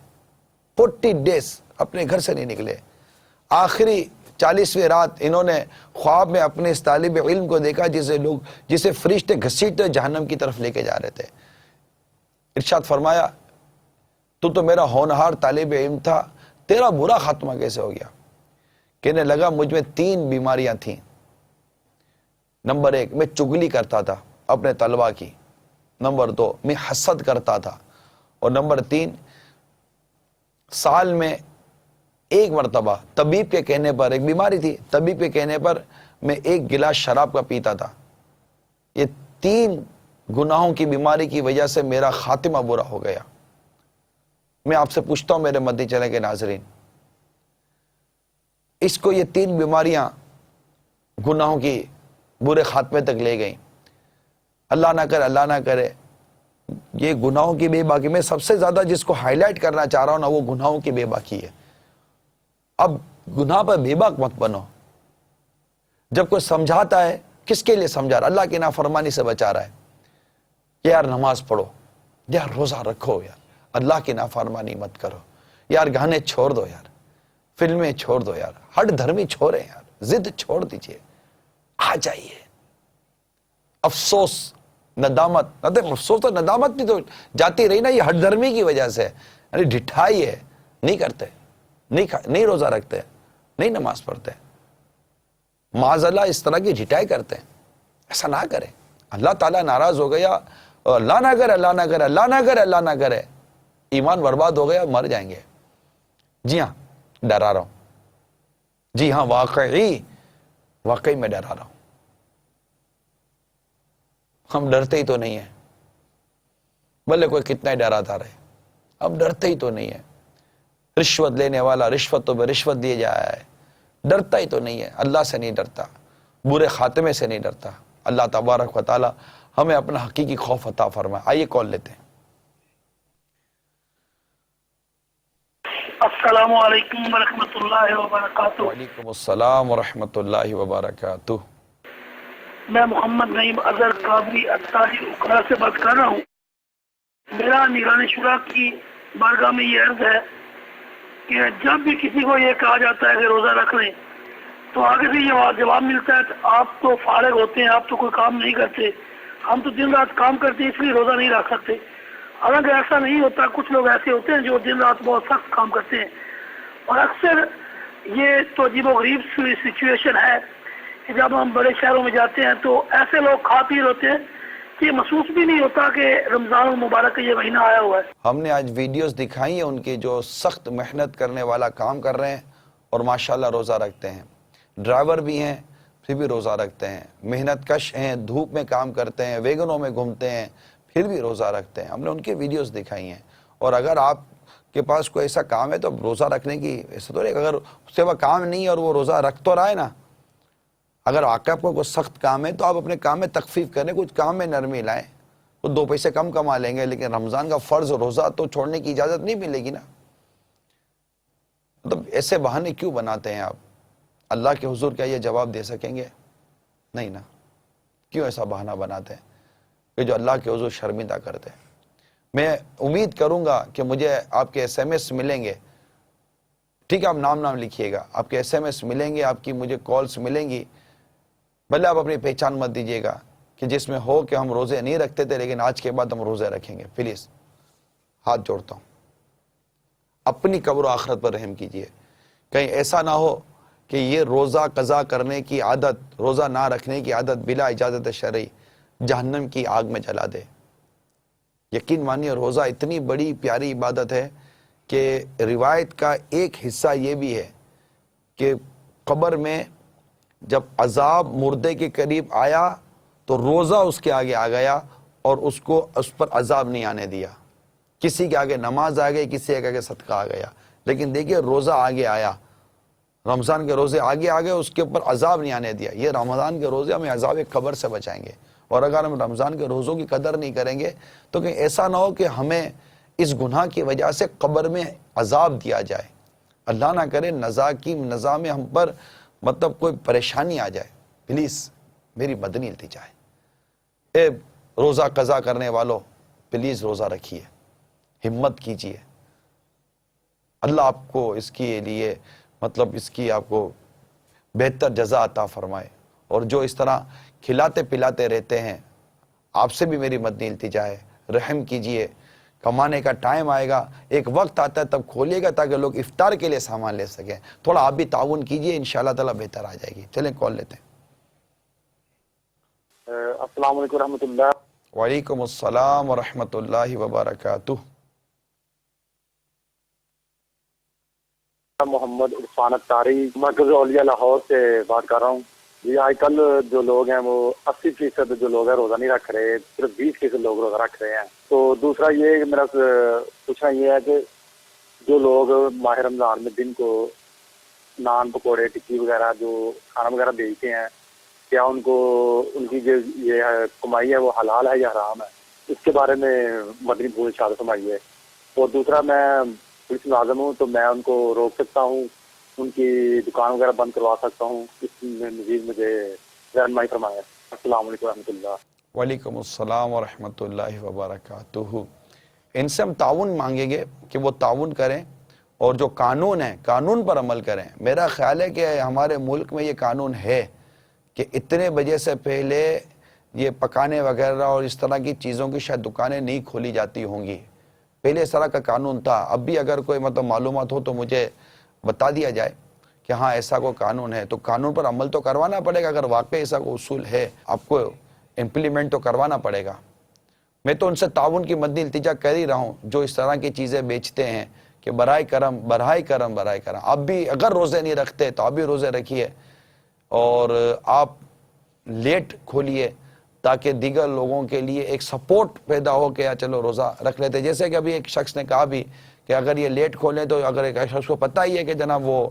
40 days اپنے گھر سے نہیں نکلے. آخری 40ویں رات انہوں نے خواب میں اپنے اس طالب علم کو دیکھا جسے فرشتے گھسیٹتے جہنم کی طرف لے کے جا رہے تھے. ارشاد فرمایا تو میرا ہونہار طالب علم تھا، تیرا برا خاتمہ کیسے ہو گیا؟ کہنے لگا مجھ میں 3 بیماریاں تھیں. نمبر 1، میں چگلی کرتا تھا اپنے طلبہ کی. نمبر 2، میں حسد کرتا تھا. اور نمبر 3، سال میں ایک مرتبہ طبیب کے کہنے پر، ایک بیماری تھی، طبیب کے کہنے پر میں 1 گلاس شراب کا پیتا تھا. یہ 3 گناہوں کی بیماری کی وجہ سے میرا خاتمہ برا ہو گیا. میں آپ سے پوچھتا ہوں میرے مدنی چینل کے ناظرین، اس کو یہ 3 بیماریاں گناہوں کی برے خاتمے تک لے گئیں. اللہ نہ کرے یہ گناہوں کی بے باکی. میں سب سے زیادہ جس کو ہائی لائٹ کرنا چاہ رہا ہوں نا، وہ گناہوں کی بے باکی ہے. اب گناہ پر بے باک مت بنو. جب کوئی سمجھاتا ہے، کس کے لیے سمجھا رہا؟ اللہ کی نافرمانی سے بچا رہا ہے. یار نماز پڑھو، یار روزہ رکھو، یار اللہ کی نافرمانی مت کرو، یار گانے چھوڑ دو، یار فلمیں چھوڑ دو، یار ہٹ دھرمی چھوڑیں، یار ضد چھوڑ دیجئے، آ جائیے. افسوس، ندامت، افسوس اور ندامت بھی تو جاتی رہی نا یہ ہٹ دھرمی کی وجہ سے. یعنی ڈھٹائی ہے، نہیں کرتے، نہیں روزہ رکھتے، نہیں نماز پڑھتے. معاذ اللہ اس طرح کی ڈھٹائی کرتے ہیں. ایسا نہ کرے. اللہ تعالیٰ ناراض ہو گیا. اور اللہ نہ کرے، اللہ نہ کرے، اللہ نہ کرے، اللہ نہ کرے، ایمان برباد ہو گیا، مر جائیں گے. جی ہاں ڈرا رہا ہوں. جی ہاں واقعی میں ڈرا رہا ہوں. ہم ڈرتے ہی تو نہیں ہیں. بھلے کوئی کتنا ہی ڈراتا رہے، ہم ڈرتے ہی تو نہیں ہیں. رشوت لینے والا رشوتوں پہ رشوت دیے جایا ہے، ڈرتا ہی تو نہیں ہے. اللہ سے نہیں ڈرتا، برے خاتمے سے نہیں ڈرتا. اللہ تبارک و تعالی ہمیں اپنا حقیقی خوف عطا فرمائے. آئیے کال لیتے ہیں. السلام علیکم ورحمۃ اللہ وبرکاتہ. وعلیکم السلام ورحمۃ اللہ وبرکاتہ. میں محمد نعیم اظہر قادری اطاری اکرا سے بات کر رہا ہوں. میرا نیران شورا کی بارگاہ میں یہ عرض ہے کہ جب بھی کسی کو یہ کہا جاتا ہے کہ روزہ رکھ لیں تو آگے سے یہ جواب ملتا ہے کہ آپ تو فارغ ہوتے ہیں، آپ تو کوئی کام نہیں کرتے، ہم تو دن رات کام کرتے ہیں اس لیے روزہ نہیں رکھ سکتے. حالانکہ ایسا نہیں ہوتا. کچھ لوگ ایسے ہوتے ہیں جو دن رات بہت سخت کام کرتے ہیں. اور اکثر یہ تو عجیب و غریب سچویشن ہے کہ جب ہم بڑے شہروں میں جاتے ہیں تو ایسے لوگ کھا پی ہوتے ہیں کہ محسوس بھی نہیں ہوتا کہ رمضان المبارک کا یہ مہینہ آیا ہوا ہے. ہم نے آج ویڈیوز دکھائی ہیں ان کی جو سخت محنت کرنے والا کام کر رہے ہیں اور ماشاءاللہ روزہ رکھتے ہیں. ڈرائیور بھی ہیں پھر بھی روزہ رکھتے ہیں، محنت کش ہیں، دھوپ میں کام کرتے ہیں، ویگنوں میں گھومتے ہیں پھر بھی روزہ رکھتے ہیں. ہم نے ان کی ویڈیوز دکھائی ہیں. اور اگر آپ کے پاس کوئی ایسا کام ہے تو روزہ رکھنے کی ایسا تو نہیں، اگر اس کے پاس کام نہیں ہے اور وہ روزہ رکھ تو رہا ہے نا، اگر آپ کو کوئی سخت کام ہے تو آپ اپنے کام میں تخفیف کریں، کچھ کام میں نرمی لائیں. وہ 2 پیسے کم کما لیں گے، لیکن رمضان کا فرض روزہ تو چھوڑنے کی اجازت نہیں ملے گی نا. مطلب ایسے بہانے کیوں بناتے ہیں آپ؟ اللہ کے حضور کیا یہ جواب دے سکیں گے؟ نہیں نا. کیوں ایسا بہانہ بناتے ہیں کہ جو اللہ کے حضور شرمندہ کرتے ہیں؟ میں امید کروں گا کہ مجھے آپ کے SMS ملیں گے. ٹھیک ہے، آپ نام لکھیے گا، آپ کے SMS ملیں گے، آپ کی مجھے کالز ملیں گی، بھلے آپ اپنی پہچان مت دیجیے گا کہ جس میں ہو کہ ہم روزے نہیں رکھتے تھے لیکن آج کے بعد ہم روزے رکھیں گے. پلیز ہاتھ جوڑتا ہوں، اپنی قبر و آخرت پر رحم کیجیے. کہیں ایسا نہ ہو کہ یہ روزہ قضا کرنے کی عادت، روزہ نہ رکھنے کی عادت بلا اجازت شرعی جہنم کی آگ میں جلا دے. یقین مانیے روزہ اتنی بڑی پیاری عبادت ہے کہ روایت کا ایک حصہ یہ بھی ہے کہ قبر میں جب عذاب مردے کے قریب آیا تو روزہ اس کے آگے آ گیا اور اس کو اس پر عذاب نہیں آنے دیا. کسی کے آگے نماز آ گئی، کسی کے آگے صدقہ آ گیا، لیکن دیکھیے روزہ آگے آیا. رمضان کے روزے آگے آ گئے، اس کے اوپر عذاب نہیں آنے دیا. یہ رمضان کے روزے ہمیں عذاب قبر سے بچائیں گے. اور اگر ہم رمضان کے روزوں کی قدر نہیں کریں گے تو کہیں ایسا نہ ہو کہ ہمیں اس گناہ کی وجہ سے قبر میں عذاب دیا جائے. اللہ نہ کرے نظام میں ہم پر مطلب کوئی پریشانی آ جائے. پلیز میری مدنی التجا ہے، اے روزہ قضا کرنے والوں پلیز روزہ رکھیے، ہمت کیجیے. اللہ آپ کو اس کے لیے مطلب اس کی آپ کو بہتر جزا عطا فرمائے. اور جو اس طرح کھلاتے پلاتے رہتے ہیں، آپ سے بھی میری مدنی التجا ہے، رحم کیجئے. کمانے کا ٹائم آئے گا، ایک وقت آتا ہے تب کھولیے گا تاکہ لوگ افطار کے لیے سامان لے سکیں. تھوڑا آپ بھی تعاون کیجئے، انشاءاللہ تعالیٰ بہتر آ جائے گی. چلیں کال لیتے ہیں. السلام علیکم ورحمۃ اللہ. وعلیکم السلام ورحمۃ اللہ وبرکاتہ. محمد عرفان اختاری مرکز اولیاء لاہور سے بات کر رہا ہوں. جی آج کل جو لوگ ہیں وہ 80% جو لوگ ہیں روزہ نہیں رکھ رہے، صرف 20% لوگ روزہ رکھ رہے ہیں. تو دوسرا یہ کہ میرا پوچھنا یہ ہے کہ جو لوگ ماہ رمضان میں دن کو نان پکوڑے ٹکی وغیرہ جو کھانا وغیرہ بیچتے ہیں، کیا ان کو ان کی جو یہ کمائی ہے وہ حلال ہے یا حرام ہے؟ اس کے بارے میں مدنی پھول ارشاد فرمائیے. اور دوسرا میں پولیس ملازم ہوں تو میں ان کو روک سکتا ہوں، ان کی دکان وغیرہ بند کروا سکتا ہوں؟ اس میں مزید مجھے رہنمائی فرمائیں. السلام علیکم ورحمۃ اللہ. وعلیکم السلام ورحمۃ اللہ وبرکاتہ. ان سے ہم تعاون مانگیں گے کہ وہ تعاون کریں اور جو قانون ہے قانون پر عمل کریں. میرا خیال ہے کہ ہمارے ملک میں یہ قانون ہے کہ اتنے بجے سے پہلے یہ پکانے وغیرہ اور اس طرح کی چیزوں کی شاید دکانیں نہیں کھولی جاتی ہوں گی. پہلے اس طرح کا قانون تھا. اب بھی اگر کوئی مطلب معلومات ہو تو مجھے بتا دیا جائے کہ ہاں ایسا کوئی قانون ہے. تو قانون پر عمل تو کروانا پڑے گا. اگر واقعی ایسا کوئی اصول ہے آپ کو امپلیمنٹ تو کروانا پڑے گا. میں تو ان سے تعاون کی مدنی التجا کر ہی رہا ہوں جو اس طرح کی چیزیں بیچتے ہیں کہ برائے کرم. آپ بھی اگر روزے نہیں رکھتے تو آپ بھی روزے رکھیے اور آپ لیٹ کھولیے تاکہ دیگر لوگوں کے لیے ایک سپورٹ پیدا ہو کہ چلو روزہ رکھ لیتے. جیسے کہ ابھی ایک شخص نے کہا بھی کہ اگر یہ لیٹ کھولیں تو اگر ایک شخص کو پتہ ہی ہے کہ جناب وہ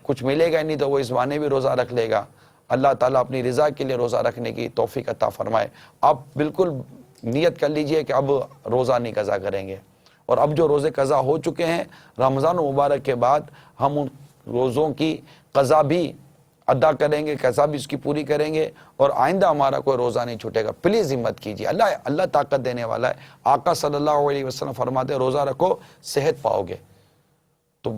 کچھ ملے گا نہیں تو وہ اس بہانے بھی روزہ رکھ لے گا. اللہ تعالیٰ اپنی رضا کے لیے روزہ رکھنے کی توفیق عطا فرمائے. آپ بالکل نیت کر لیجئے کہ اب روزہ نہیں قضا کریں گے. اور اب جو روزے قضا ہو چکے ہیں رمضان مبارک کے بعد ہم ان روزوں کی قضا بھی ادا کریں گے، قضا بھی اس کی پوری کریں گے اور آئندہ ہمارا کوئی روزہ نہیں چھوٹے گا. پلیز ہمت کیجیے. اللہ طاقت دینے والا ہے. آقا صلی اللہ علیہ وسلم فرماتے ہیں روزہ رکھو صحت پاؤ گے. تو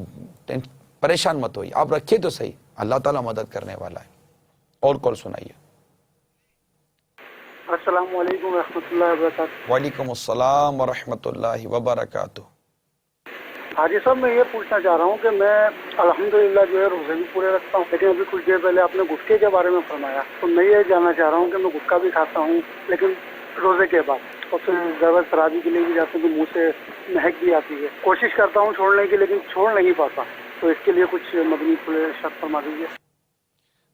پریشان مت ہوئیے، آپ رکھیے تو صحیح، اللہ تعالیٰ مدد کرنے والا ہے. اور کال سنائیے. السلام علیکم ورحمۃ اللہ وبرکاتہ. وعلیکم السلام ورحمۃ اللہ وبرکاتہ. حاجی صاحب میں یہ پوچھنا چاہ رہا ہوں کہ میں الحمدللہ جو ہے روزے بھی پورے رکھتا ہوں، لیکن ابھی کچھ دیر پہلے آپ نے گٹکے کے بارے میں فرمایا تو میں یہ جاننا چاہ رہا ہوں کہ میں گٹکا بھی کھاتا ہوں لیکن روزے کے بعد، اور پھر ضرورت تراویح کے لیے بھی جاتا ہوں تو منہ سے مہک بھی آتی ہے. کوشش کرتا ہوں چھوڑنے کی لیکن چھوڑ نہیں پاتا، تو اس کے لیے کچھ مدنی ارشاد فرما دیجیے.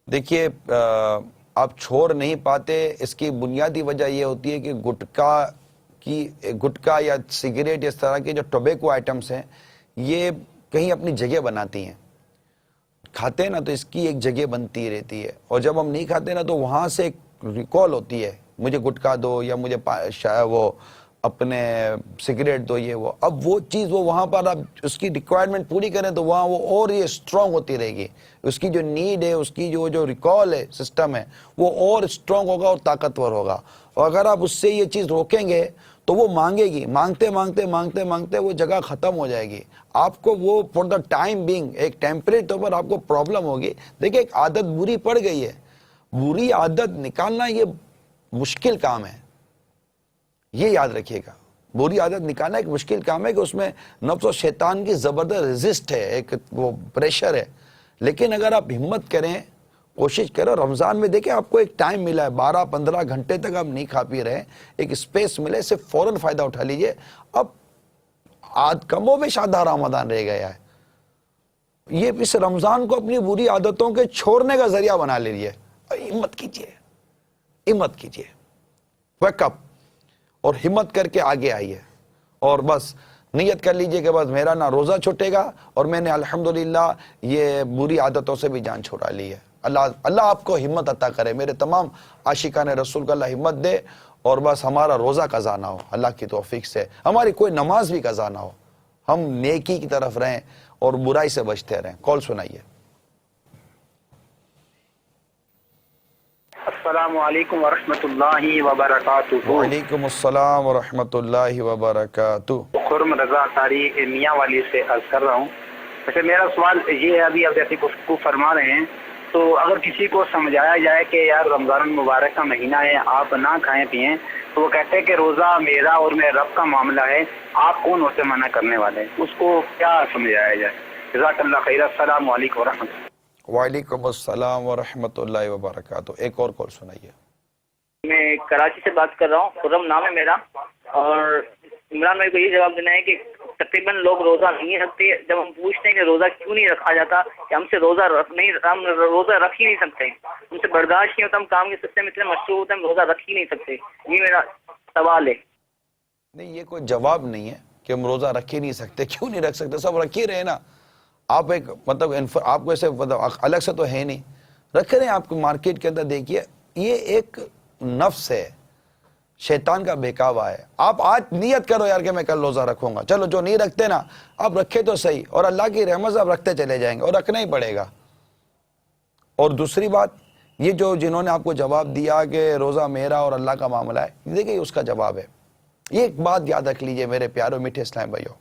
دیکھیے آپ چھوڑ نہیں پاتے، اس کی بنیادی وجہ یہ ہوتی ہے کہ گٹکا یا سگریٹ اس طرح کے جو ٹوبیکو آئٹمس ہیں یہ کہیں اپنی جگہ بناتی ہیں. کھاتے ہیں نا تو اس کی ایک جگہ بنتی رہتی ہے اور جب ہم نہیں کھاتے نا تو وہاں سے ایک ریکال ہوتی ہے مجھے گٹکا دو یا مجھے وہ اپنے سگریٹ دو یہ وہ. اب وہ چیز وہ وہاں پر آپ اس کی ریکوائرمنٹ پوری کریں تو وہاں وہ اور یہ اسٹرانگ ہوتی رہے گی. اس کی جو نیڈ ہے، اس کی جو ریکال ہے سسٹم ہے وہ اور اسٹرانگ ہوگا اور طاقتور ہوگا. اور اگر آپ اس سے یہ چیز روکیں گے تو وہ مانگے گی، مانگتے مانگتے مانگتے مانگتے وہ جگہ ختم ہو جائے گی. آپ کو وہ فور دا ٹائم بینگ ایک ٹیمپریری طور پر آپ کو پرابلم ہوگی. دیکھیں ایک عادت بری پڑ گئی ہے، بری عادت نکالنا یہ مشکل کام ہے، یہ یاد رکھیے گا. بری عادت نکالنا ایک مشکل کام ہے کہ اس میں نفس و شیطان کی زبردست ریزسٹ ہے، ایک وہ پریشر ہے. لیکن اگر آپ ہمت کریں، کوشش کرو. رمضان میں دیکھیں آپ کو ایک ٹائم ملا ہے، 12-15 گھنٹے تک آپ نہیں کھا پی رہے، ایک اسپیس ملے، اس سے فوراً فائدہ اٹھا لیجئے. اب کم و بیش آدھا رمضان رہ گیا ہے، یہ اس رمضان کو اپنی بری عادتوں کے چھوڑنے کا ذریعہ بنا لیجئے. ہمت کیجئے، ہمت کیجئے، ویک اپ اور ہمت کر کے آگے آئیے. اور بس نیت کر لیجئے کہ بس میرا نہ روزہ چھوٹے گا اور میں نے الحمدللہ یہ بری عادتوں سے بھی جان چھڑا لی ہے. اللہ آپ کو ہمت عطا کرے. میرے تمام عاشقان رسول کا اللہ ہمت دے، اور بس ہمارا روزہ قضا نہ ہو اللہ کی توفیق سے، ہماری کوئی نماز بھی قضا نہ ہو، ہم نیکی کی طرف رہیں اور برائی سے بچتے رہیں. کال سنائیے. السلام علیکم ورحمۃ اللہ وبرکاتہ. وعلیکم السلام ورحمۃ اللہ وبرکاتہ. خرم رضا تاری میاں والی سے عرض کر رہا ہوں. ویسے میرا سوال یہ ہے، ابھی آپ جیسے گفتگو فرما رہے ہیں، تو اگر کسی کو سمجھایا جائے کہ یار رمضان المبارک کا مہینہ ہے، آپ نہ کھائیں پئیں، تو وہ کہتے ہیں کہ روزہ میرا اور میرے رب کا معاملہ ہے، آپ کون ہوتے منع کرنے والے؟ اس کو کیا سمجھایا جائے؟ جزاک اللہ خیر. السلام علیکم ورحمۃ اللہ. وعلیکم السلام ورحمۃ اللہ وبرکاتہ. ایک اور کال سنائیے. میں کراچی سے بات کر رہا ہوں، خرم نام ہے میرا. اور عمران بھائی کو یہ جواب دینا ہے کہ تقریباً لوگ روزہ نہیں رکھتے. جب ہم پوچھتے ہیں کہ روزہ کیوں نہیں رکھا جاتا، کہ ہم سے ہم روزہ رکھ ہی نہیں سکتے، ہم سے برداشت نہیں ہوتا، ہم کام کے سلسلے میں اتنے مشروع ہوتے ہیں، ہم روزہ رکھ ہی نہیں سکتے. یہ میرا سوال ہے. نہیں، یہ کوئی جواب نہیں ہے کہ ہم روزہ رکھ ہی نہیں سکتے. کیوں نہیں رکھ سکتے؟ سب رکھ ہی رہے نا. آپ ایک آپ کو ایسے الگ سے تو ہے نہیں، رکھ رہے ہیں. آپ کو مارکیٹ کے اندر دیکھیے، یہ ایک نفس ہے، شیطان کا بہکاوا ہے. آپ آج نیت کرو یار کہ میں کل روزہ رکھوں گا. چلو جو نہیں رکھتے نا، آپ رکھے تو صحیح، اور اللہ کی رحمت سے آپ رکھتے چلے جائیں گے، اور رکھنا ہی پڑے گا. اور دوسری بات، یہ جو جنہوں نے آپ کو جواب دیا کہ روزہ میرا اور اللہ کا معاملہ ہے، دیکھیں اس کا جواب ہے. یہ ایک بات یاد رکھ لیجئے میرے پیاروں میٹھے اسلام بھائیوں،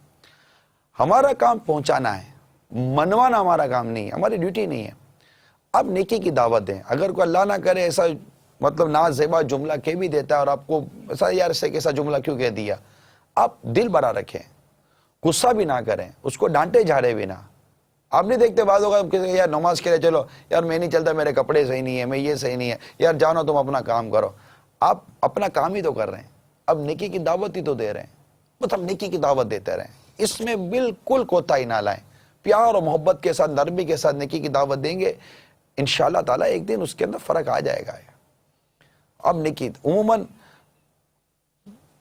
ہمارا کام پہنچانا ہے، منوانا ہمارا کام نہیں ہے، ہماری ڈیوٹی نہیں ہے. آپ نیکی کی دعوت دیں. اگر کوئی اللہ نہ کرے ایسا نازیبا جملہ کہہ بھی دیتا ہے اور آپ کو ایسا یار سے کیسا جملہ کیوں کہہ دیا، آپ دل بھرا رکھیں، غصہ بھی نہ کریں، اس کو ڈانٹے جھاڑے بھی نہ. آپ نہیں دیکھتے بعض ہوگا یار نماز کے لیے چلو یار میں نہیں چلتا، میرے کپڑے صحیح نہیں ہے، میں یہ صحیح نہیں ہے، یار جانو تم اپنا کام کرو. آپ اپنا کام ہی تو کر رہے ہیں، اب نیکی کی دعوت ہی تو دے رہے ہیں. بس ہم نیکی کی دعوت دیتے رہیں، اس میں بالکل کوتاہی نہ لائیں. پیار اور محبت کے ساتھ، نرمی کے ساتھ نیکی کی دعوت دیں گے، انشاءاللہ تعالیٰ ایک دن اس کے اندر فرق آ جائے گا. اب نیکی عموماً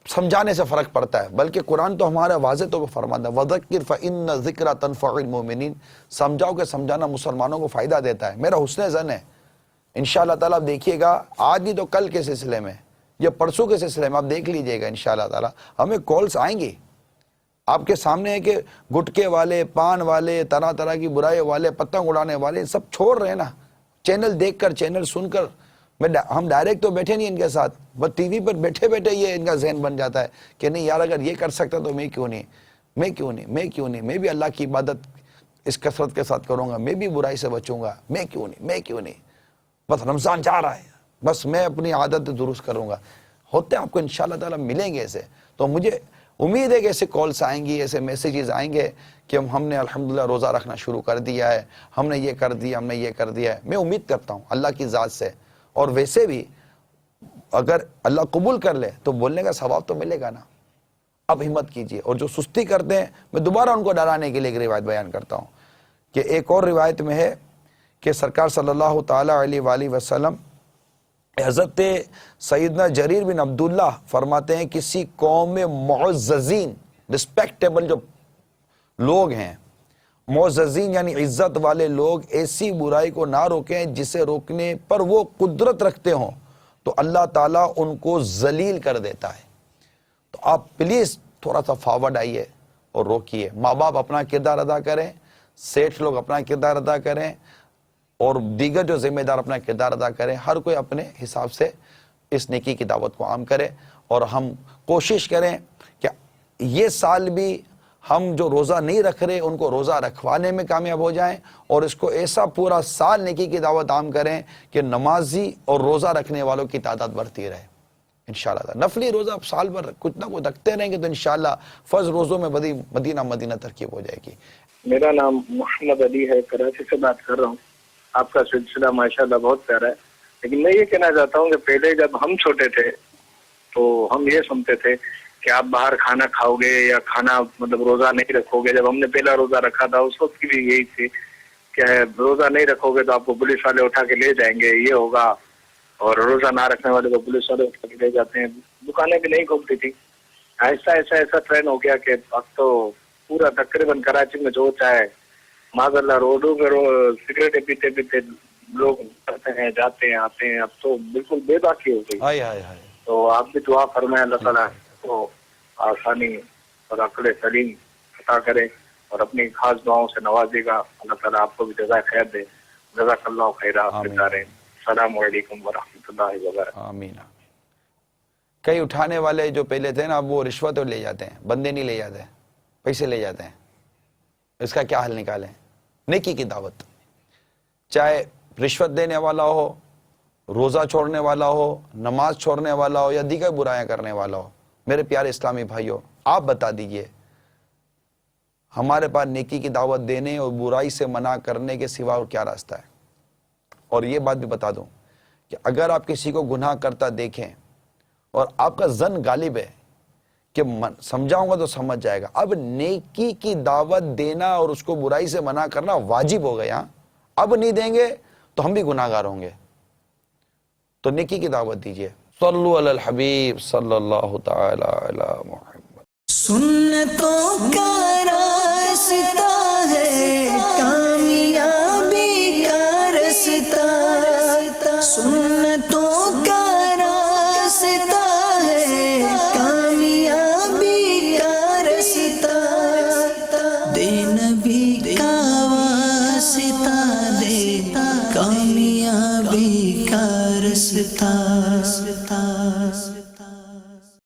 سمجھانے سے فرق پڑتا ہے، بلکہ قرآن تو ہمارا واضح طور پر فرماتا ہے وَذَكِّرْ فَإِنَّ الذِّكْرَ تَنفَعُ الْمُؤْمِنِينَ. سمجھاؤ کہ سمجھانا مسلمانوں کو فائدہ دیتا ہے. میرا حسن ظن ہے انشاءاللہ تعالیٰ. آپ دیکھیے گا آج نہیں تو کل کے سلسلے میں یا پرسوں کے سلسلے میں آپ دیکھ لیجئے گا انشاءاللہ تعالیٰ ہمیں کالز آئیں گی. آپ کے سامنے ہے کہ گٹکے والے، پان والے، طرح طرح کی برائی والے، پتنگ اڑانے والے سب چھوڑ رہے ہیں نا. چینل دیکھ کر، چینل سن کر، ہم ڈائریکٹ تو بیٹھے نہیں ان کے ساتھ، بس ٹی وی پر بیٹھے بیٹھے یہ ان کا ذہن بن جاتا ہے کہ نہیں یار اگر یہ کر سکتا تو میں کیوں نہیں، میں بھی اللہ کی عبادت اس کثرت کے ساتھ کروں گا، میں بھی برائی سے بچوں گا، میں کیوں نہیں. بس رمضان جا رہا ہے، بس میں اپنی عادت درست کروں گا. ہوتے ہیں آپ کو انشاءاللہ تعالیٰ ملیں گے ایسے. تو مجھے امید ہے کہ ایسے کالس آئیں گی، ایسے میسیجز آئیں گے کہ ہم نے الحمدللہ روزہ رکھنا شروع کر دیا ہے، ہم نے یہ کر دیا، ہم نے یہ کر دیا ہے. میں امید کرتا ہوں اللہ کی ذات سے. اور ویسے بھی اگر اللہ قبول کر لے تو بولنے کا ثواب تو ملے گا نا. اب ہمت کیجئے. اور جو سستی کرتے ہیں میں دوبارہ ان کو ڈرانے کے لیے ایک روایت بیان کرتا ہوں کہ ایک اور روایت میں ہے کہ سرکار صلی اللہ تعالیٰ علیہ وآلہ وسلم حضرت سیدنا جریر بن عبداللہ فرماتے ہیں کسی قوم میں معززین، رسپیکٹیبل جو لوگ ہیں، معززین یعنی عزت والے لوگ ایسی برائی کو نہ روکیں جسے روکنے پر وہ قدرت رکھتے ہوں تو اللہ تعالیٰ ان کو ذلیل کر دیتا ہے. تو آپ پلیز تھوڑا سا فارورڈ آئیے اور روکیے. ماں باپ اپنا کردار ادا کریں، سیٹھ لوگ اپنا کردار ادا کریں، اور دیگر جو ذمہ دار اپنا کردار ادا کریں. ہر کوئی اپنے حساب سے اس نیکی کی دعوت کو عام کرے. اور ہم کوشش کریں کہ یہ سال بھی ہم جو روزہ نہیں رکھ رہے ان کو روزہ رکھوانے میں کامیاب ہو جائیں، اور اس کو ایسا پورا سال نیکی کی دعوت عام کریں کہ نمازی اور روزہ رکھنے والوں کی تعداد بڑھتی رہے انشاءاللہ۔ نفلی روزہ آپ سال بھر کچھ نہ کچھ رکھتے رہیں گے تو انشاءاللہ فرض روزوں میں مدینہ ترکیب ہو جائے گی۔ میرا نام محمد علی ہے، کراچی سے بات کر رہا ہوں۔ آپ کا سلسلہ ماشاءاللہ بہت پیارا ہے، لیکن میں یہ کہنا چاہتا ہوں کہ پہلے جب ہم چھوٹے تھے تو ہم یہ سنتے تھے کہ آپ باہر کھانا کھاؤ گے یا کھانا مطلب روزہ نہیں رکھو گے۔ جب ہم نے پہلا روزہ رکھا تھا اس وقت کی بھی یہی تھی کہ روزہ نہیں رکھو گے تو آپ کو پولیس والے اٹھا کے لے جائیں گے، یہ ہوگا، اور روزہ نہ رکھنے والے کو پولیس والے اٹھا کے لے جاتے ہیں۔ دکانیں بھی نہیں کھلتی تھی۔ آہستہ آہستہ ایسا ٹرینڈ ہو گیا کہ اب تو پورا تقریباً کراچی میں جو چاہے معاذ اللہ روڈوں پہ سگریٹیں پیتے پیتے لوگ کرتے ہیں، جاتے ہیں، آتے ہیں۔ اب تو بالکل بے باکی ہو گئی۔ تو آپ بھی دعا فرمائیں اللہ تعالیٰ کو آسانی اور عقل سلیم عطا کرے اور اپنی خاص دعاؤں سے نوازے گا۔ اللہ تعالیٰ آپ کو بھی جزائے خیر دے۔ جزاک اللہ خیرہ۔ السلام علیکم ورحمۃ اللہ وبرکاتہ۔ آمین۔ کئی اٹھانے والے جو پہلے تھے نا اب وہ رشوت لے جاتے ہیں، بندے نہیں لے جاتے، پیسے لے جاتے ہیں۔ اس کا کیا حل نکالیں؟ نیکی کی دعوت، چاہے رشوت دینے والا ہو، روزہ چھوڑنے والا ہو، نماز چھوڑنے والا ہو یا دیگر برائیاں کرنے والا ہو۔ میرے پیارے اسلامی بھائیوں، آپ بتا دیجئے ہمارے پاس نیکی کی دعوت دینے اور برائی سے منع کرنے کے سوا اور کیا راستہ ہے؟ اور یہ بات بھی بتا دوں کہ اگر آپ کسی کو گناہ کرتا دیکھیں اور آپ کا ظن غالب ہے کہ سمجھاؤں گا تو سمجھ جائے گا، اب نیکی کی دعوت دینا اور اس کو برائی سے منع کرنا واجب ہو گیا۔ اب نہیں دیں گے تو ہم بھی گناہگار ہوں گے۔ تو نیکی کی دعوت دیجئے۔ صلو علی الحبیب صلی اللہ تعالی علی محمد۔ سنتوں کا راستہ ہے کامیابی کا راستہ، سنتوں کا راستہ ہے کامیابی کا راستہ، دے نبی کا واسطہ، دے کامیابی کا راستہ۔